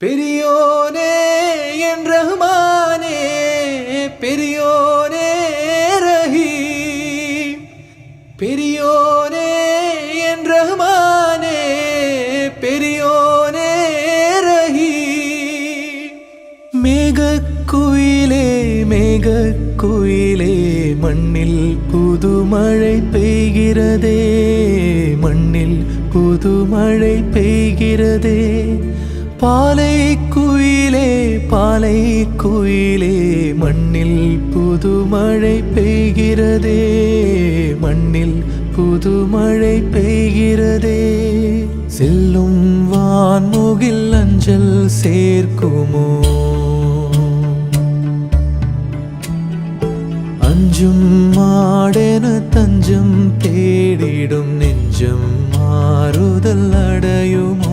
பெரியோனே என் ரஹ்மானே, பெரியோனே ரஹீம், பெரியோனே என் ரஹ்மானே, பெரியோனே ரஹீம். மேகக்குயிலே மேகக்குயிலே, மண்ணில் புதுமழை பெய்கிறதே, மண்ணில் புதுமழை பெய்கிறதே. பாலை குயிலே பாலை குயிலே, மண்ணில் புதுமழை பெய்கிறதே, மண்ணில் புதுமழை பெய்கிறதே. செல்லும் வான்முகில் அஞ்சல் சேர்க்குமோ, அஞ்சும் மாடென தஞ்சம் தேடிடும் நெஞ்சம் மாறுதல் அடையுமோ.